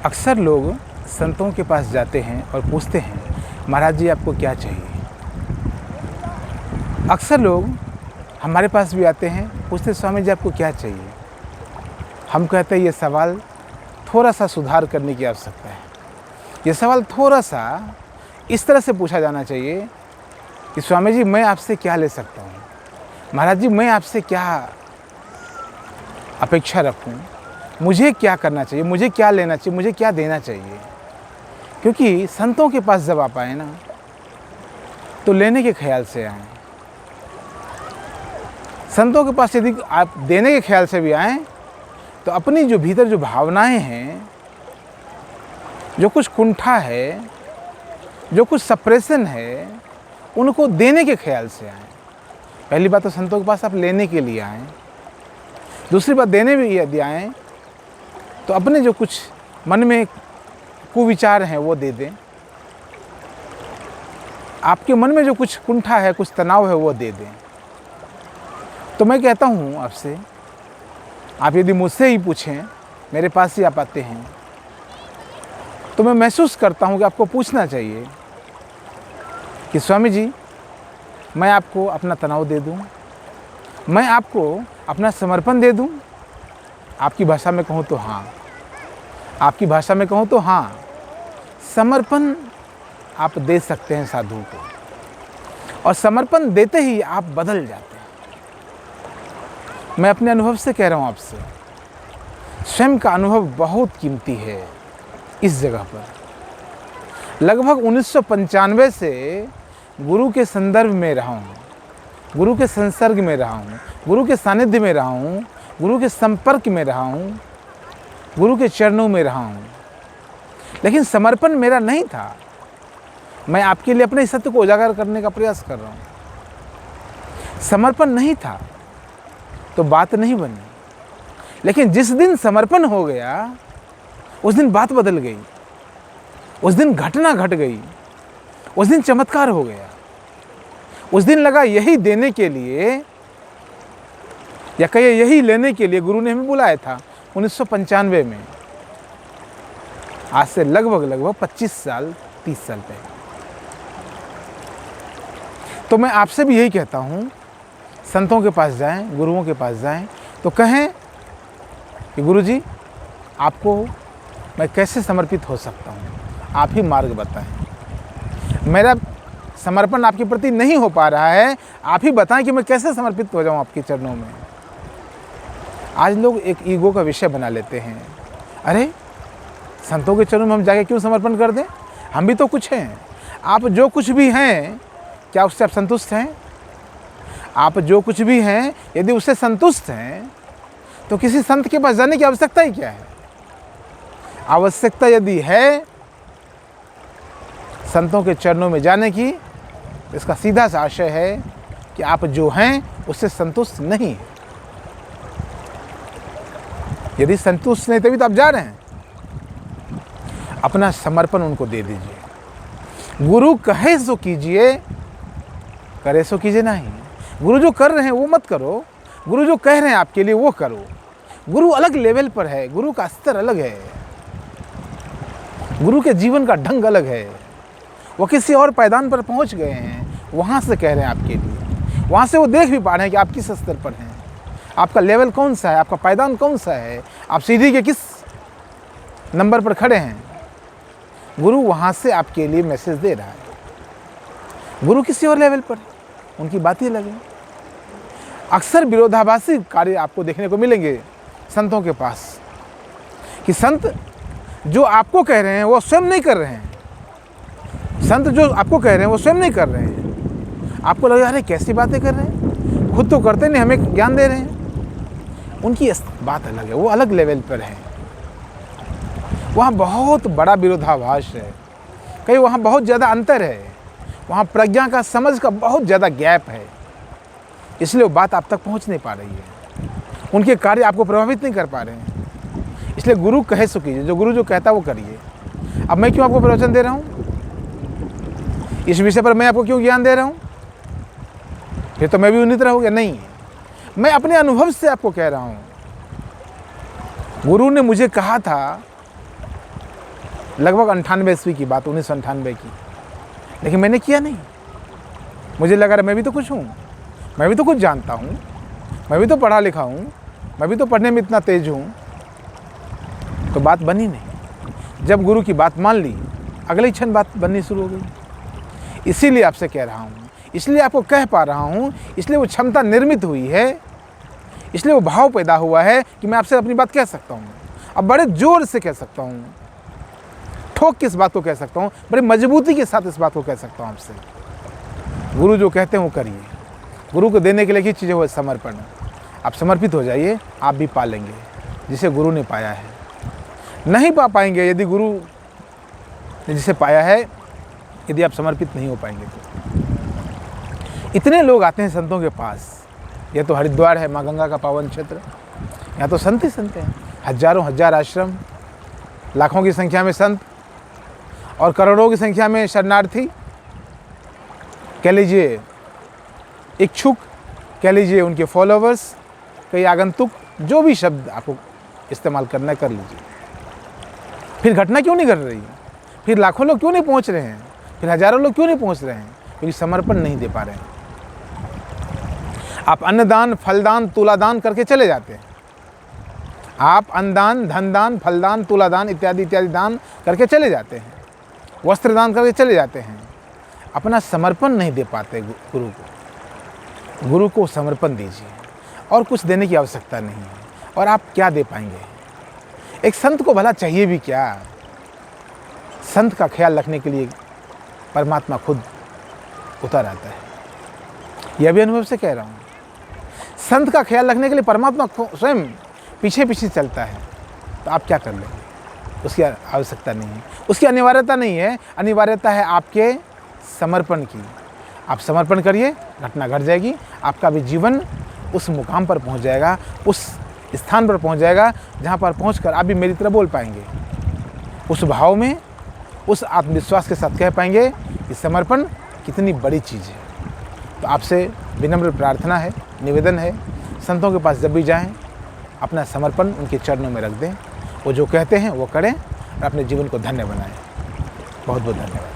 अक्सर लोग संतों के पास जाते हैं और पूछते हैं, महाराज जी आपको क्या चाहिए। अक्सर लोग हमारे पास भी आते हैं, पूछते स्वामी जी आपको क्या चाहिए। हम कहते हैं ये सवाल थोड़ा सा सुधार करने की आवश्यकता है। ये सवाल थोड़ा सा इस तरह से पूछा जाना चाहिए कि स्वामी जी मैं आपसे क्या ले सकता हूँ, महाराज जी मैं आपसे क्या अपेक्षा रखूँ, मुझे क्या करना चाहिए, मुझे क्या लेना चाहिए, मुझे क्या देना चाहिए। क्योंकि संतों के पास जब आप आए ना तो लेने के ख्याल से आए। संतों के पास यदि आप देने के ख्याल से भी आए तो अपनी जो भीतर जो भावनाएं हैं, जो कुछ कुंठा है, जो कुछ सप्रेशन है, उनको देने के ख्याल से आए। पहली बात तो संतों के पास आप लेने के लिए आए। दूसरी बात देने भी यदि आए तो अपने जो कुछ मन में कुविचार हैं वो दे दें। आपके मन में जो कुछ कुंठा है, कुछ तनाव है वो दे दें। तो मैं कहता हूँ आपसे, आप यदि मुझसे ही पूछें, मेरे पास ही आप आते हैं, तो मैं महसूस करता हूँ कि आपको पूछना चाहिए कि स्वामी जी मैं आपको अपना तनाव दे दूँ, मैं आपको अपना समर्पण दे दूँ। आपकी भाषा में कहूँ तो हाँ, आपकी भाषा में कहूँ तो हाँ, समर्पण आप दे सकते हैं साधु को, और समर्पण देते ही आप बदल जाते हैं। मैं अपने अनुभव से कह रहा हूँ आपसे, स्वयं का अनुभव बहुत कीमती है। इस जगह पर लगभग 1995 से गुरु के संदर्भ में रहा हूँ, गुरु के संसर्ग में रहा हूँ, गुरु के सानिध्य में रहा हूँ, गुरु के संपर्क में रहा हूँ, गुरु के चरणों में रहा हूँ, लेकिन समर्पण मेरा नहीं था। मैं आपके लिए अपने सत्य को उजागर करने का प्रयास कर रहा हूँ। समर्पण नहीं था तो बात नहीं बनी, लेकिन जिस दिन समर्पण हो गया उस दिन बात बदल गई, उस दिन घटना घट गई, उस दिन चमत्कार हो गया। उस दिन लगा यही देने के लिए या कहिए यही लेने के लिए गुरु ने हमें बुलाया था 1995 में, आज से लगभग 25 साल 30 साल पहले। तो मैं आपसे भी यही कहता हूँ, संतों के पास जाएं, गुरुओं के पास जाएं तो कहें कि गुरु जी आपको मैं कैसे समर्पित हो सकता हूँ, आप ही मार्ग बताएं। मेरा समर्पण आपके प्रति नहीं हो पा रहा है, आप ही बताएं कि मैं कैसे समर्पित हो जाऊँ आपके चरणों में। आज लोग एक ईगो का विषय बना लेते हैं, अरे संतों के चरणों में हम जाके क्यों समर्पण कर दें, हम भी तो कुछ हैं। आप जो कुछ भी हैं क्या उससे आप संतुष्ट हैं? आप जो कुछ भी हैं यदि उससे संतुष्ट हैं तो किसी संत के पास जाने की आवश्यकता ही क्या है? आवश्यकता यदि है संतों के चरणों में जाने की, इसका सीधा सा आशय है कि आप जो हैं उससे संतुष्ट नहीं हैं। यदि संतुष्ट नहीं तभी तो आप जा रहे हैं। अपना समर्पण उनको दे दीजिए। गुरु कहे सो कीजिए, करे सो कीजिए नहीं। गुरु जो कर रहे हैं वो मत करो, गुरु जो कह रहे हैं आपके लिए वो करो। गुरु अलग लेवल पर है, गुरु का स्तर अलग है, गुरु के जीवन का ढंग अलग है। वो किसी और पायदान पर पहुंच गए हैं, वहां से कह रहे हैं आपके लिए। वहां से वो देख भी पा रहे हैं कि आप किस स्तर पर हैं, आपका लेवल कौन सा है, आपका पायदान कौन सा है, आप सीढ़ी के किस नंबर पर खड़े हैं। गुरु वहां से आपके लिए मैसेज दे रहा है। गुरु किसी और लेवल पर, उनकी बात ही अलग है। अक्सर विरोधाभासी कार्य आपको देखने को मिलेंगे संतों के पास, कि संत जो आपको कह रहे हैं वो स्वयं नहीं कर रहे हैं। संत जो आपको कह रहे हैं वो स्वयं नहीं कर रहे हैं। आपको लगे अरे कैसी बातें कर रहे हैं, खुद तो करते नहीं, हमें ज्ञान दे रहे हैं। उनकी बात अलग है, वो अलग लेवल पर है। वहाँ बहुत बड़ा विरोधाभास है, कहीं वहाँ बहुत ज़्यादा अंतर है, वहाँ प्रज्ञा का समझ का बहुत ज़्यादा गैप है। इसलिए वो बात आप तक पहुँच नहीं पा रही है, उनके कार्य आपको प्रभावित नहीं कर पा रहे हैं। इसलिए गुरु कहे सो कीजिए, जो गुरु जो कहता वो करिए। अब मैं क्यों आपको प्रवचन दे रहा हूँ, इस विषय पर मैं आपको क्यों ज्ञान दे रहा हूँ? फिर तो मैं भी उन्नीत रहूँगा नहीं, मैं अपने अनुभव से आपको कह रहा हूँ। गुरु ने मुझे कहा था लगभग 98 ईस्वी की बात, 1998 की। लेकिन मैंने किया नहीं। मुझे लगा मैं भी तो कुछ हूँ, मैं भी तो कुछ जानता हूँ, मैं भी तो पढ़ा लिखा हूँ, मैं भी तो पढ़ने में इतना तेज हूँ। तो बात बनी नहीं। जब गुरु की बात मान ली, अगले क्षण बात बननी शुरू हो गई। इसीलिए आपसे कह रहा हूँ, इसलिए आपको कह पा रहा हूँ, इसलिए वो क्षमता निर्मित हुई है, इसलिए वो भाव पैदा हुआ है कि मैं आपसे अपनी बात कह सकता हूँ। अब बड़े जोर से कह सकता हूँ, ठोक के इस बात को कह सकता हूँ, बड़ी मजबूती के साथ इस बात को कह सकता हूँ आपसे। गुरु जो कहते हैं वो करिए। गुरु को देने के लिए की चीज़ है वो समर्पण। आप समर्पित हो जाइए, आप भी पा लेंगे जिसे गुरु ने पाया है। नहीं पा पाएंगे यदि गुरु ने जिसे पाया है, यदि आप समर्पित नहीं हो पाएंगे तो। इतने लोग आते हैं संतों के पास। यह तो हरिद्वार है, माँ गंगा का पावन क्षेत्र। यहाँ तो संत ही संत हैं, हजारों हजार आश्रम, लाखों की संख्या में संत और करोड़ों की संख्या में शरणार्थी, कह लीजिए इच्छुक, कह लीजिए उनके फॉलोवर्स, कई आगंतुक, जो भी शब्द आपको इस्तेमाल करना है कर लीजिए। फिर घटना क्यों नहीं घट रही? फिर लाखों लोग क्यों नहीं पहुंच रहे हैं? फिर हजारों लोग क्यों नहीं पहुंच रहे हैं? क्योंकि समर्पण नहीं दे पा रहे हैं। आप अन्नदान, फलदान, तुलादान करके चले जाते हैं। आप अन्नदान, धनदान, फलदान, तुलादान इत्यादि इत्यादि दान करके चले जाते हैं, वस्त्रदान करके चले जाते हैं। अपना समर्पण नहीं दे पाते गुरु को। गुरु को समर्पण दीजिए, और कुछ देने की आवश्यकता नहीं है। और आप क्या दे पाएंगे? एक संत को भला चाहिए भी क्या? संत का ख्याल रखने के लिए परमात्मा खुद उतर आता है। यह भी अनुभव से कह रहा हूँ। संत का ख्याल रखने के लिए परमात्मा स्वयं पीछे पीछे चलता है। तो आप क्या कर लेंगे? उसकी आवश्यकता नहीं है, उसकी अनिवार्यता नहीं है। अनिवार्यता है आपके समर्पण की। आप समर्पण करिए, घटना घट जाएगी। आपका भी जीवन उस मुकाम पर पहुंच जाएगा, उस स्थान पर पहुंच जाएगा जहां पर पहुंचकर आप भी मेरी तरह बोल पाएंगे। उस भाव में, उस आत्मविश्वास के साथ कह पाएंगे कि समर्पण कितनी बड़ी चीज़ है। तो आपसे विनम्र प्रार्थना है, निवेदन है, संतों के पास जब भी जाएं, अपना समर्पण उनके चरणों में रख दें। वो जो कहते हैं वो करें और अपने जीवन को धन्य बनाएं। बहुत बहुत धन्यवाद।